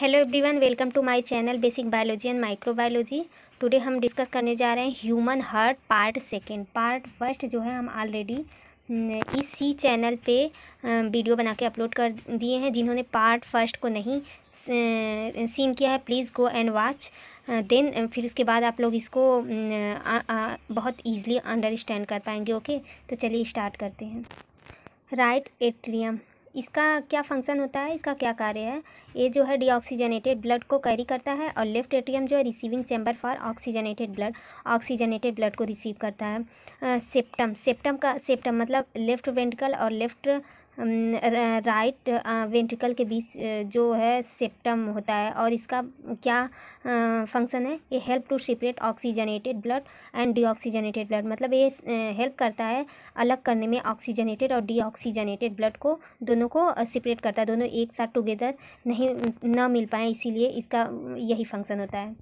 Hello everyone, welcome to my channel basic biology and microbiology. Today हम discuss करने जा रहे हैं human heart part second. Part first जो है हम ऑलरेडी इसी चैनल पे वीडियो बना के अपलोड कर दिए हैं। जिन्होंने पार्ट फर्स्ट को नहीं सीन किया है, please go and watch. Then फिर उसके बाद आप लोग इसको बहुत ईजिली अंडरस्टैंड कर पाएंगे। ओके, तो चलिए स्टार्ट करते हैं। राइट एट्रियम, इसका क्या फंक्शन होता है, इसका क्या कार्य है? ये जो है डीऑक्सीजनेटेड ब्लड को कैरी करता है, और लेफ्ट एट्रियम जो है receiving chamber for oxygenated blood को रिसीव करता है। सेप्टम मतलब लेफ्ट वेंट्रिकल और लेफ्ट राइट वेंट्रिकल के बीच जो है सेप्टम होता है, और इसका क्या फंक्शन है? ये help to separate oxygenated blood and deoxygenated blood, मतलब ये हेल्प करता है अलग करने में ऑक्सीजनेटेड और डीऑक्सीजनेटेड ब्लड को, दोनों को सेपरेट करता है। दोनों एक साथ टुगेदर ना मिल पाए, इसीलिए इसका यही फंक्शन होता है।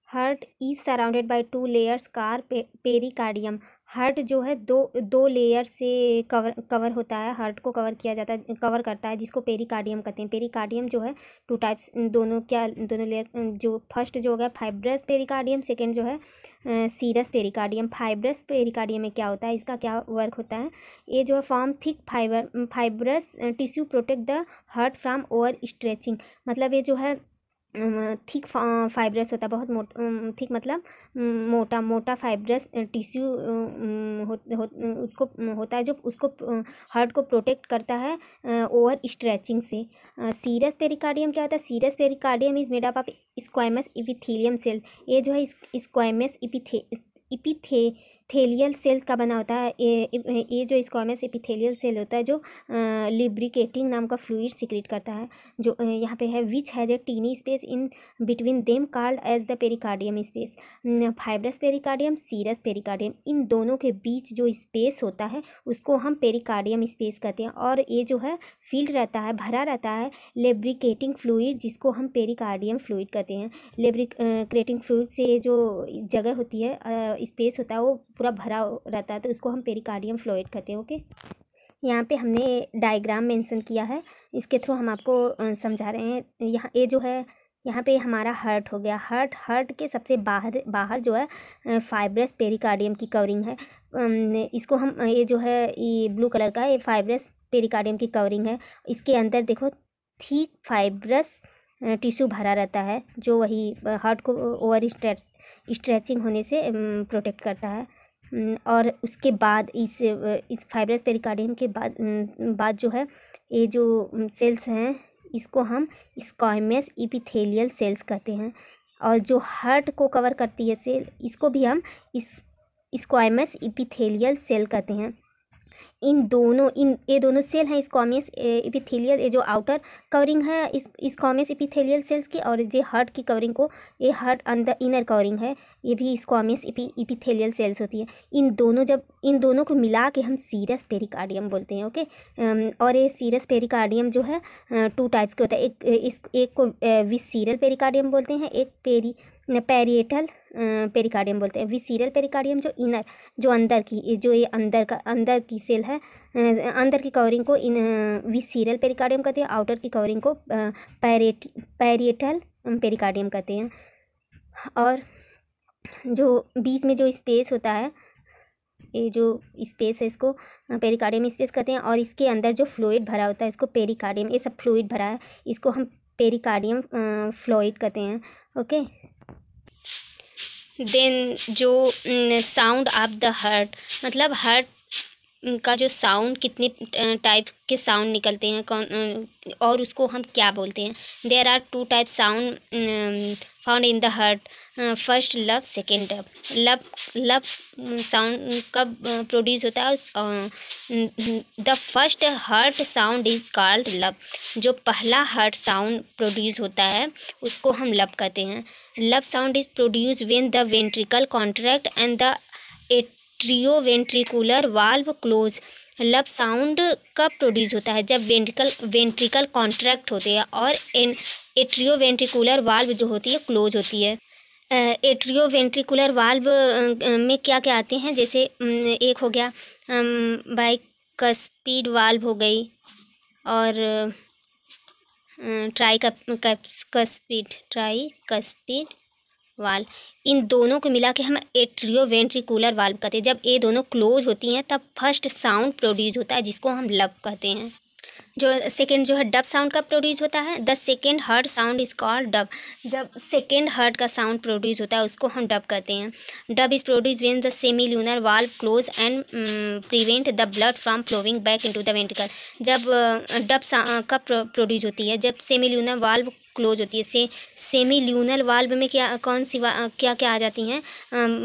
Heart is surrounded by 2 layers car pericardium. Heart जो है दो लेयर से कवर होता है, हार्ट को कवर करता है, जिसको पेरिकार्डियम कहते हैं। पेरिकार्डियम जो है 2 टाइप्स, दोनों लेयर, जो फर्स्ट जो होगा फाइब्रस पेरिकार्डियम, सेकेंड जो है सीरस पेरिकार्डियम। फाइब्रस पेरिकार्डियम में क्या होता है, इसका क्या वर्क होता है? ये जो है form thick fibrous tissue protect the heart from over stretching, मतलब ये जो है थिक फाइब्रस होता है, बहुत थिक मतलब मोटा फाइब्रस टिश्यू उसको होता है, जो उसको हार्ट को प्रोटेक्ट करता है ओवर स्ट्रेचिंग से। सीरस पेरिकार्डियम क्या होता है? Serous pericardium is made up of squamous epithelium cell. ये जो है स्क्वामस इपिथेलियल सेल का बना होता है। ये जो स्क्वामस इपिथेलियल सेल होता है, जो लिब्रिकेटिंग नाम का फ्लूइड सिक्रेट करता है, जो यहाँ पे है, which has a tiny space in between them called as the pericardium space. Fibrous pericardium, serous pericardium, इन दोनों के बीच जो स्पेस होता है उसको हम पेरिकार्डियम स्पेस कहते हैं, और ये जो है फील्ड रहता है, भरा रहता है लेब्रिकेटिंग फ्लूइड, जिसको हम पेरिकार्डियम फ्लूइड कहते हैं। लेब्रिकेटिंग फ्लूइड से जो जगह होती है, स्पेस होता है, वो पूरा भरा रहता है, तो उसको हम पेरिकार्डियम फ्लूइड कहते हैं। ओके, यहाँ पे हमने डायग्राम मेंशन किया है, इसके थ्रू हम आपको समझा रहे हैं। यहाँ ये जो है, यहाँ पे हमारा हार्ट हो गया। हार्ट के सबसे बाहर जो है फाइब्रस पेरिकार्डियम की कवरिंग है। इसको हम, ये जो है ये ब्लू कलर का, ये फाइब्रस पेरिकार्डियम की कवरिंग है। इसके अंदर देखो थिक फाइब्रस टिश्यू भरा रहता है, जो वही हार्ट को ओवर स्ट्रेचिंग होने से प्रोटेक्ट करता है। और उसके बाद इस फाइब्रस पेरिकार्डियम के बाद जो है ये जो सेल्स हैं, इसको हम स्क्वामस इपिथेलियल सेल्स कहते हैं। और जो हार्ट को कवर करती है सेल, इसको भी हम स्क्वामस इपिथेलियल सेल कहते हैं। ये दोनों सेल हैं स्क्वामस एपिथेलियल, ये जो आउटर कवरिंग है इस स्क्वामस एपिथेलियल सेल्स की, और जो हार्ट की कवरिंग को, ये हार्ट अंदर इनर कवरिंग है, ये भी स्क्वामस एपिथेलियल सेल्स होती है। इन दोनों को मिला के हम सीरस पेरिकार्डियम बोलते हैं। ओके, और ये सीरस पेरिकार्डियम जो है 2 टाइप्स के होता है। एक को विसरल पेरिकार्डियम बोलते हैं, एक पैरिएटल पेरिकार्डियम बोलते हैं। विसरल पेरिकार्डियम जो अंदर ये अंदर की सेल है, अंदर की कवरिंग को विसरल पेरिकार्डियम कहते हैं, आउटर की कवरिंग को पैरिएटल पेरिकार्डियम कहते हैं। और जो बीच में जो स्पेस होता है, ये जो स्पेस है, इसको पेरिकार्डियम स्पेस कहते हैं, और इसके अंदर जो फ्लूइड भरा होता है, इसको पेरिकार्डियम, ये सब फ्लूइड भरा है, इसको हम पेरिकार्डियम फ्लूइड कहते हैं। ओके, देन जो साउंड ऑफ द हार्ट, मतलब हार्ट का जो साउंड, कितने टाइप के साउंड निकलते हैं, और उसको हम क्या बोलते हैं? There are 2 type sound found in the heart. First lub, second dub. Lub sound कब प्रोड्यूस होता है? The first heart sound is called lub. जो पहला हार्ट साउंड प्रोड्यूस होता है उसको हम लब कहते हैं। लब sound is produce when the ventricle contract and the atrioventricular valve close. लब साउंड कब प्रोड्यूस होता है? जब वेंट्रिकल कॉन्ट्रैक्ट होते हैं और एट्रियोवेंट्रिकुलर वाल्व जो होती है क्लोज होती है। एट्रियोवेंट्रिकुलर वाल्व में क्या क्या आते हैं? जैसे एक हो गया बाइकस्पीड वाल्व हो गई, और ट्राइकस्पिड वाल्व, इन दोनों को मिला के हम एट्रियोवेंट्रिकुलर वाल्व कहते हैं। जब ये दोनों क्लोज होती हैं तब फर्स्ट साउंड प्रोड्यूस होता है जिसको हम लब कहते हैं। जो सेकेंड जो है डब साउंड कब प्रोड्यूस होता है? The second heart sound is called dub. जब सेकेंड हर्ट का साउंड प्रोड्यूस होता है उसको हम डब कहते हैं। Dub is produce when the semilunar valve close and prevent the blood from flowing back into the ventricle. जब डब कब प्रोड्यूस होती है? जब सेमील्यूनर वाल्व क्लोज होती है। सेमील्यूनर वाल्व में कौन सी क्या क्या आ जाती हैं?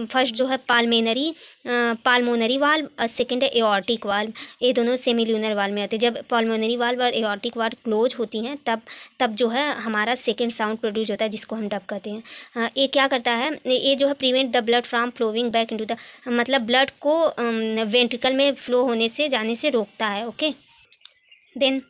फर्स्ट जो है पाल्मोनरी वाल्व और सेकेंड है एओर्टिक वाल्व। ये दोनों सेमील्यूनर वाल्व में आते हैं। जब पाल्मोनरी वाल्व और एओर्टिक वाल्व क्लोज होती हैं तब जो है हमारा सेकेंड साउंड प्रोड्यूस होता है जिसको हम डब कहते हैं। ये क्या करता है? ये जो है prevent the blood from flowing back into the, मतलब ब्लड को वेंट्रिकल में फ्लो होने से जाने से रोकता है। ओके, देन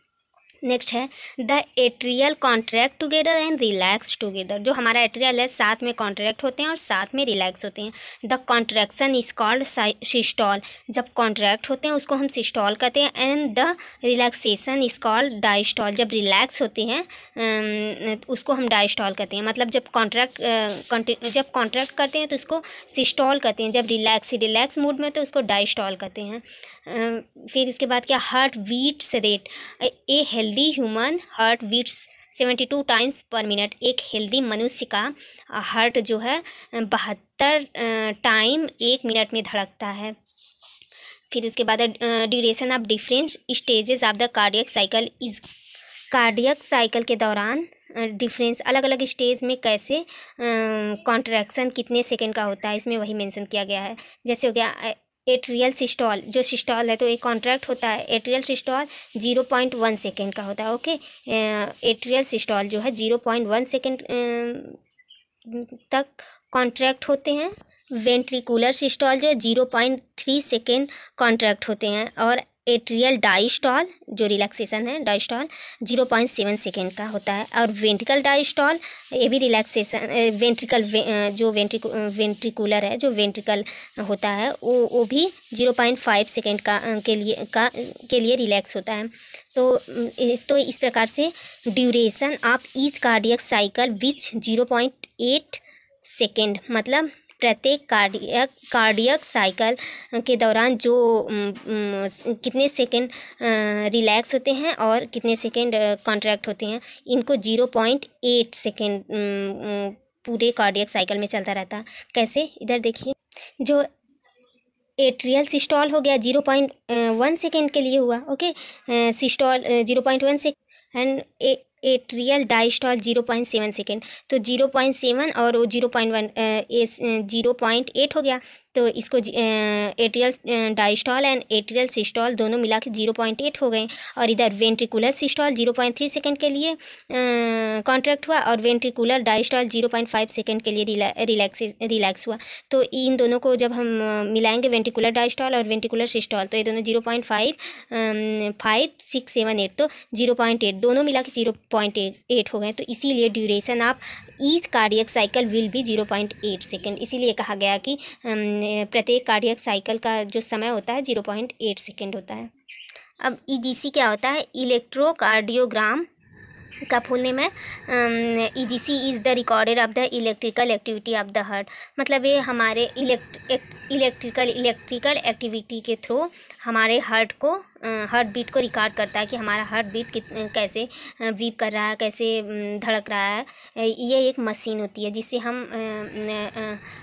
नेक्स्ट है the atrial contract together and relax together. जो हमारा एट्रियल है साथ में कॉन्ट्रैक्ट होते हैं और साथ में रिलैक्स होते हैं। The contraction is called systole. जब कॉन्ट्रैक्ट होते हैं उसको हम सिस्टोल कहते हैं। And the relaxation is called diastole. जब रिलैक्स होते हैं उसको हम डायस्टोल कहते हैं। मतलब जब कॉन्ट्रैक्ट करते हैं तो उसको सिस्टोल कहते हैं। जब रिलैक्स मूड में तो उसको डायस्टोल कहते हैं। फिर उसके बाद क्या? Heart beats rate. A healthy human heart beats 72 times per minute. एक हेल्दी मनुष्य का हार्ट जो है 72 टाइम 1 मिनट में धड़कता है। फिर उसके बाद duration of different stages of the cardiac cycle is. Cardiac cycle के दौरान डिफरेंस अलग अलग स्टेज में कैसे कॉन्ट्रैक्शन कितने सेकेंड का होता है इसमें वही मेंशन किया गया है। जैसे हो गया एट्रियल सिस्टोल। जो सिस्टोल है तो एक कॉन्ट्रैक्ट होता है। एट्रियल सिस्टोल 0.1 सेकेंड का होता है। ओके, एट्रियल सिस्टोल जो है 0.1 सेकेंड तक कॉन्ट्रैक्ट होते हैं। वेंट्रिकुलर सिस्टोल जो है 0.3 सेकेंड कॉन्ट्रैक्ट होते हैं। और एट्रियल डायस्टोल जो रिलैक्सेशन है डायस्टोल 0.7 सेकेंड का होता है। और वेंट्रिकल डायस्टोल ये भी रिलैक्सेशन वेंट्रिकल जो वेंट्रिकुलर है जो वेंट्रिकल होता है वो भी 0.5 सेकेंड के लिए रिलैक्स होता है। तो इस प्रकार से duration of each cardiac cycle which 0.8 second, मतलब प्रत्येक कार्डियक साइकिल के दौरान जो कितने सेकेंड रिलैक्स होते हैं और कितने सेकेंड कॉन्ट्रैक्ट होते हैं, इनको 0.8 सेकेंड पूरे कार्डियक साइकिल में चलता रहता है। कैसे? इधर देखिए, जो एट्रियल सिस्टोल हो गया 0.1 सेकेंड के लिए हुआ। Okay, systole 0.1 second and atrial diastole 0.7 second. तो 0.7 और वो 0.1 0.8 हो गया। तो इसको atrial diastole and atrial systole दोनों मिला के 0.8 हो गए। और इधर वेंट्रिकुलर सिस्टोल 0.3 सेकेंड के लिए कॉन्ट्रैक्ट हुआ और वेंट्रिकुलर डायस्टोल 0.5 सेकेंड के लिए रिलैक्स हुआ। तो इन दोनों को जब हम मिलाएंगे वेंट्रिकुलर डायस्टोल और वेंट्रिकुलर सिस्टोल तो ये दोनों 0.5 5 6 7 8 तो 0.8 दोनों मिला के 0.8 हो गए। तो इसीलिए duration of each cardiac cycle will be 0.8 second. इसीलिए कहा गया कि प्रत्येक कार्डियक साइकिल का जो समय होता है 0.8 सेकेंड होता है। अब ईजीसी क्या होता है? इलेक्ट्रोकार्डियोग्राम का फुल नेम है EGC is the recorded of the electrical activity of the heart. मतलब ये हमारे इलेक्ट्रिकल एक्टिविटी के थ्रू हमारे हार्ट बीट को रिकॉर्ड करता है कि हमारा हार्ट बीट कैसे बीट कर रहा है, कैसे धड़क रहा है। ये एक मशीन होती है जिससे हम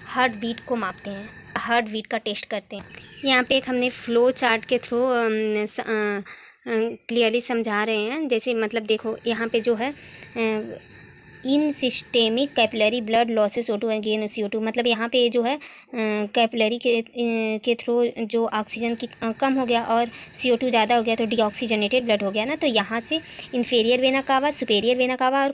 हार्ट बीट को मापते हैं, हार्ट बीट का टेस्ट करते हैं। यहाँ पे एक हमने फ्लो चार्ट के थ्रू क्लियरली समझा रहे हैं। जैसे मतलब देखो यहाँ पे जो है in systemic capillary blood loses O2 and gain CO2, मतलब यहाँ पे जो है कैपिलरी के थ्रू जो ऑक्सीजन की कम हो गया और CO2 ज़्यादा हो गया तो डीऑक्सीजनेटेड ब्लड हो गया ना। तो यहाँ से inferior vena cava, superior vena cava और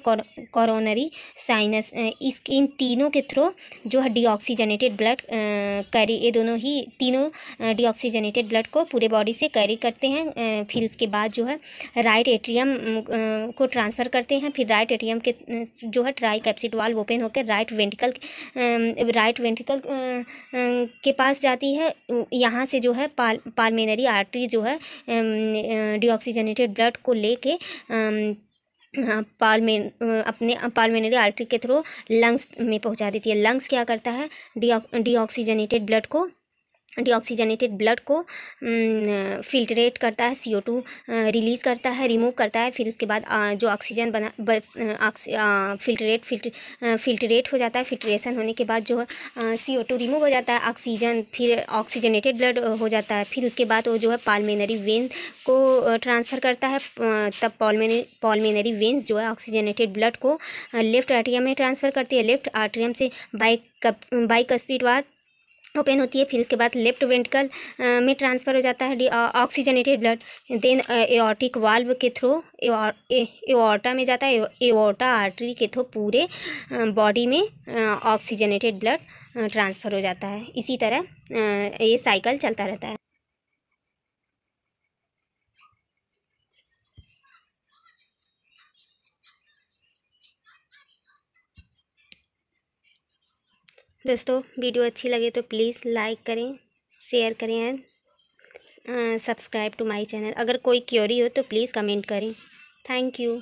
कोरोनरी साइनस इन तीनों के थ्रू जो है डीऑक्सीजनेटेड ब्लड कैरी, ये दोनों ही तीनों डीऑक्सीजनेटेड ब्लड को पूरे बॉडी से कैरी करते हैं। फिर उसके बाद जो है राइट एट्रियम को ट्रांसफ़र करते हैं। फिर राइट एट्रियम के जो है ट्राई कैप्सिड वाल्व ओपन होकर राइट वेंट्रिकल के पास जाती है। यहाँ से जो है पाल्मेनरी आर्टरी जो है डीऑक्सीजनेटेड ब्लड को लेके अपने पालमेनरी आर्टरी के थ्रू लंग्स में पहुंचा देती है। लंग्स क्या करता है, डीऑक्सीजनेटेड ब्लड को फिल्ट्रेट करता है, CO2 रिलीज़ करता है, रिमूव करता है। फिर उसके बाद जो ऑक्सीजन फिल्ट्रेट हो जाता है। फिल्ट्रेशन होने के बाद जो CO2 रिमूव हो जाता है, ऑक्सीजन फिर ऑक्सीजनेटेड ब्लड हो जाता है। फिर उसके बाद वो जो है पालमेनरी वेन को ट्रांसफ़र करता है। तब पालमेनरी वेन्स जो है ऑक्सीजनेटेड ब्लड को लेफ्ट आर्टरियम में ट्रांसफ़र करती है। लेफ्ट आर्टरियम से बाइकस्पिड वाल्व ओपन होती है। फिर उसके बाद लेफ्ट वेंट्रिकल में ट्रांसफ़र हो जाता है oxygenated blood. Then aortic valve के थ्रू एओर्टा में जाता है। एओर्टा आर्टरी के थ्रू पूरे बॉडी में ऑक्सीजनेटेड ब्लड ट्रांसफ़र हो जाता है। इसी तरह ये साइकिल चलता रहता है। दोस्तों वीडियो अच्छी लगे तो प्लीज़ लाइक करें, शेयर करें and subscribe to my channel. अगर कोई क्वेरी हो तो प्लीज़ कमेंट करें। Thank you.